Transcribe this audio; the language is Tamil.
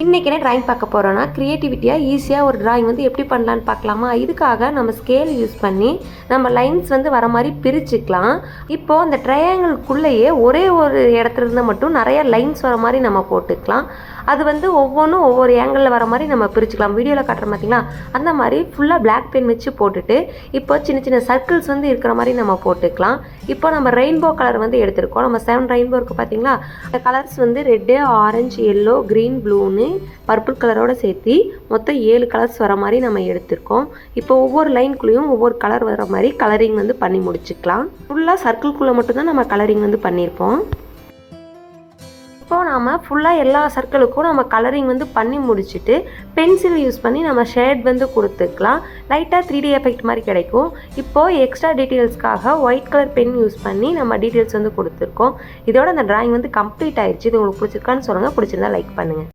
இன்றைக்கி என்ன ட்ராயிங் பார்க்க போகிறோன்னா க்ரியேட்டிவிட்டியாக ஈஸியாக ஒரு ட்ராயிங் வந்து எப்படி பண்ணலான்னு பார்க்கலாமா. இதுக்காக நம்ம ஸ்கேல் யூஸ் பண்ணி நம்ம லைன்ஸ் வந்து வர மாதிரி பிரிச்சுக்கலாம். இப்போது அந்த ட்ரையாங்கிள்குள்ளேயே ஒரே ஒரு இடத்துல இருந்து மட்டும் நிறைய லைன்ஸ் வர மாதிரி நம்ம போட்டுக்கலாம். அது வந்து ஒவ்வொன்றும் ஒவ்வொரு ஏங்கிளில் வர மாதிரி நம்ம பிரிச்சுக்கலாம். வீடியோவில் காட்டுற பார்த்தீங்களா, அந்த மாதிரி ஃபுல்லாக பிளாக் பென் வச்சு போட்டுட்டு இப்போ சின்ன சின்ன சர்க்கிள்ஸ் வந்து இருக்கிற மாதிரி நம்ம போட்டுக்கலாம். இப்போ நம்ம ரெயின்போ கலர் வந்து எடுத்திருக்கோம். நம்ம 7 ரெயின்போ இருக்குது பார்த்தீங்களா. அந்த கலர்ஸ் வந்து ரெட்டு, ஆரஞ்சு, எல்லோ, க்ரீன், ப்ளூன்னு பர்பிள் கலரோடு சேர்த்து மொத்தம் 7 கலர்ஸ் வர மாதிரி நம்ம எடுத்திருக்கோம். இப்போ ஒவ்வொரு லைன்குள்ளேயும் ஒவ்வொரு கலர் வர மாதிரி கலரிங் வந்து பண்ணி முடிச்சுக்கலாம். ஃபுல்லாக சர்க்கிள்குள்ளே மட்டும்தான் நம்ம கலரிங் வந்து பண்ணியிருப்போம். இப்போது நாம் ஃபுல்லாக எல்லா சர்க்கிளுக்கும் நம்ம கலரிங் வந்து பண்ணி முடிச்சுட்டு பென்சில் யூஸ் பண்ணி நம்ம ஷேட் வந்து கொடுத்துக்கலாம். லைட்டாக 3D எஃபெக்ட் மாதிரி கிடைக்கும். இப்போது எக்ஸ்ட்ரா டீட்டெயில்ஸ்க்காக ஒயிட் கலர் பென் யூஸ் பண்ணி நம்ம டீட்டெயில்ஸ் வந்து கொடுத்துருக்கோம். இதோட அந்த ட்ராயிங் வந்து கம்ப்ளீட் ஆயிடுச்சு. இது உங்களுக்கு பிடிச்சிருக்கான்னு சொல்லுங்கள். பிடிச்சிருந்தா லைக் பண்ணுங்கள்.